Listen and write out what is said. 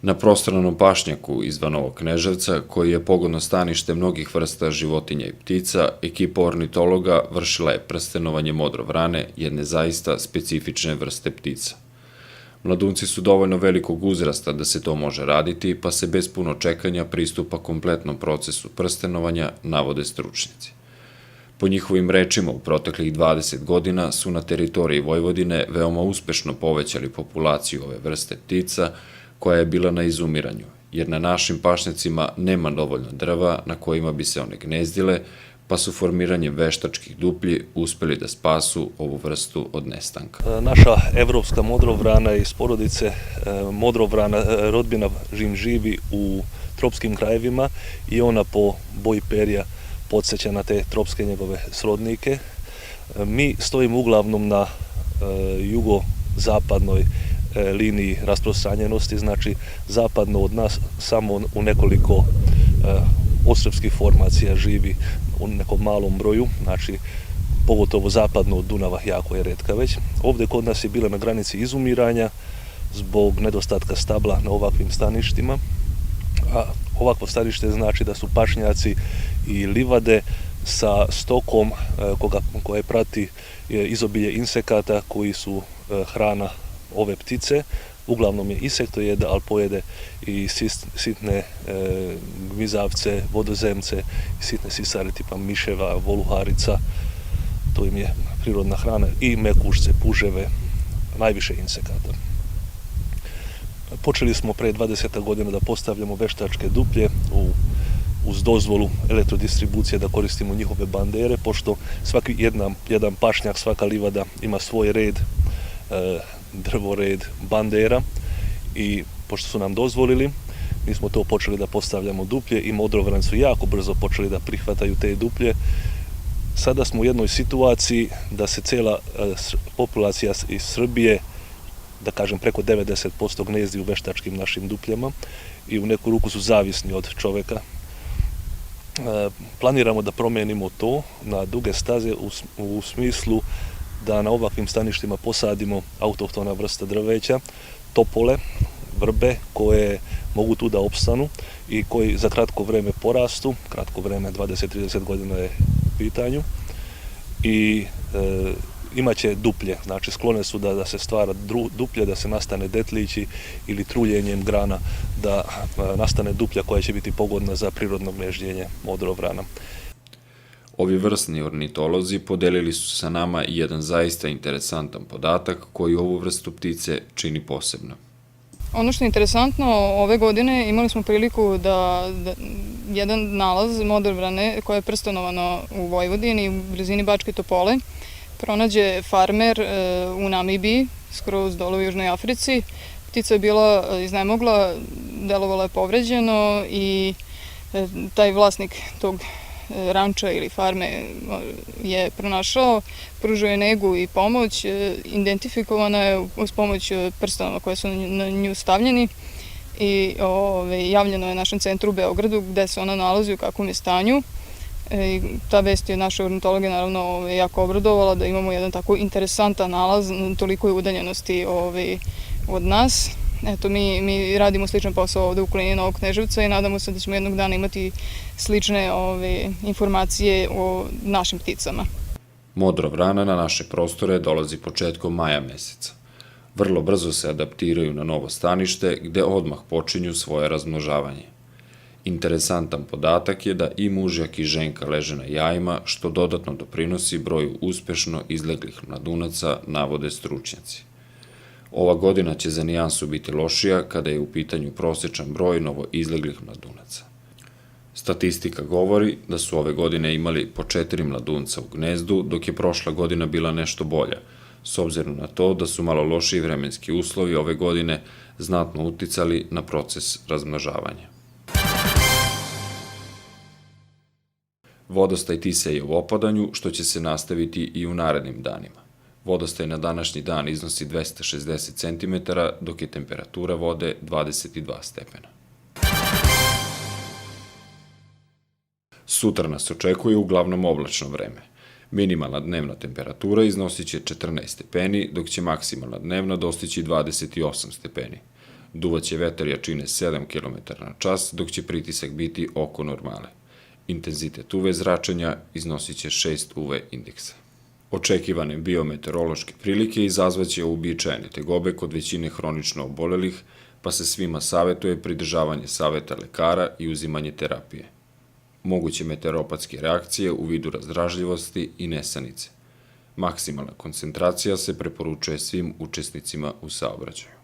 Na prostranom pašnjaku izvan Novog Kneževca, koji je pogodno stanište mnogih vrsta životinja i ptica, ekipa ornitologa vršila je prstenovanje modrovrane, jedne zaista specifične vrste ptica. Mladunci su dovoljno velikog uzrasta da se to može raditi, pa se bez puno čekanja pristupa kompletnom procesu prstenovanja, navode stručnjaci. Po njihovim rečima, u proteklih 20 godina su na teritoriji Vojvodine veoma uspešno povećali populaciju ove vrste ptica, koja je bila na izumiranju, jer na našim pašnjacima nema dovoljno drva na kojima bi se one gnezdile, pa su formiranjem veštačkih duplji uspeli da spasu ovu vrstu od nestanka. Naša evropska modrovrana iz porodice modrovrana rodbina živi u tropskim krajevima i ona po boji perja podsjeća na te tropske njegove srodnike. Mi stojimo uglavnom na jugozapadnoj liniji rasprostranjenosti, znači zapadno od nas samo u nekoliko ostrvskih formacija živi u nekom malom broju, znači pogotovo zapadno od Dunava jako je retka već. Ovdje kod nas je bila na granici izumiranja zbog nedostatka stabla na ovakvim staništima, a ovakvo stanište znači da su pašnjaci i livade sa stokom koje prati izobilje insekata koji su hrana ove ptice. Uglavnom je insektojeda, ali pojede i sitne gmizavce, vodozemce, sitne sisare tipa miševa, voluharica, to im je prirodna hrana, i mekušce, puževe, najviše insekata. Počeli smo pre 20 godina da postavljamo veštačke duplje uz dozvolu elektrodistribucije da koristimo njihove bandere, pošto svaki jedan pašnjak, svaka livada ima svoj red, drvored bandera, i pošto su nam dozvolili, mi smo to počeli da postavljamo duplje i modrovrani su jako brzo počeli da prihvataju te duplje. Sada smo u jednoj situaciji da se cela populacija iz Srbije, da kažem preko 90%, gnezdi u veštačkim našim dupljama i u neku ruku su zavisni od čoveka. Planiramo da promenimo to na duge staze u smislu da na ovakvim staništima posadimo autohtona vrsta drveća, topole, vrbe koje mogu tu da opstanu i koji za kratko vreme porastu, kratko vreme 20-30 godina je u pitanju, i imaće duplje, znači sklone su da se stvara duplje, da se nastane detlići ili truljenjem grana da nastane duplja koja će biti pogodna za prirodno gnežđenje modrovrana. Ovi vrsni ornitolozi podelili su sa nama jedan zaista interesantan podatak koji ovu vrstu ptice čini posebno. Ono što je interesantno, ove godine imali smo priliku da jedan nalaz modrovrane koje je prstenovano u Vojvodini, u blizini Bačke Topole, pronađe farmer u Namibiji, skroz dole u Južnoj Africi. Ptica je bila iznemogla, delovala je povređeno i taj vlasnik tog ranča ili farme je pronašao, pružio je negu i pomoć, identifikovana je uz pomoć prstenova koje su na nju stavljeni i javljeno je našem centru u Beogradu gde se ona nalazi, u kakvom je stanju. Ta vest je naše ornitologe naravno jako obradovala, da imamo jedan tako interesantan nalaz na tolikoj udaljenosti od nas. Eto, mi radimo sličan posao ovde u okolini Novog Kneževca i nadamo se da ćemo jednog dana imati slične informacije o našim pticama. Modrovrana na naše prostore dolazi početkom maja meseca. Vrlo brzo se adaptiraju na novo stanište gde odmah počinju svoje razmnožavanje. Interesantan podatak je da i mužjak i ženka leže na jajima, što dodatno doprinosi broju uspešno izleglih mladunaca, navode stručnjaci. Ova godina će za nijansu biti lošija kada je u pitanju prosečan broj novo izleglih mladunaca. Statistika govori da su ove godine imali po 4 mladunca u gnezdu, dok je prošla godina bila nešto bolja, s obzirom na to da su malo lošiji vremenski uslovi ove godine znatno uticali na proces razmnožavanja. Vodostaj Tise je u opadanju, što će se nastaviti i u narednim danima. Vodostaj na današnji dan iznosi 260 cm, dok je temperatura vode 22 stepena. Sutra nas očekuje uglavnom oblačno vreme. Minimalna dnevna temperatura iznosit će 14 stepeni, dok će maksimalna dnevna dostići 28 stepeni. Duvaće vetar jačine 7 km na čas, dok će pritisak biti oko normale. Intenzitet UV zračenja iznosit će 6 UV indeksa. Očekivane biometeorološke prilike izazvaće uobičajene tegobe kod većine hronično obolelih, pa se svima savetuje pridržavanje saveta lekara i uzimanje terapije. Moguće meteoropatske reakcije u vidu razdražljivosti i nesanice. Maksimalna koncentracija se preporučuje svim učesnicima u saobraćaju.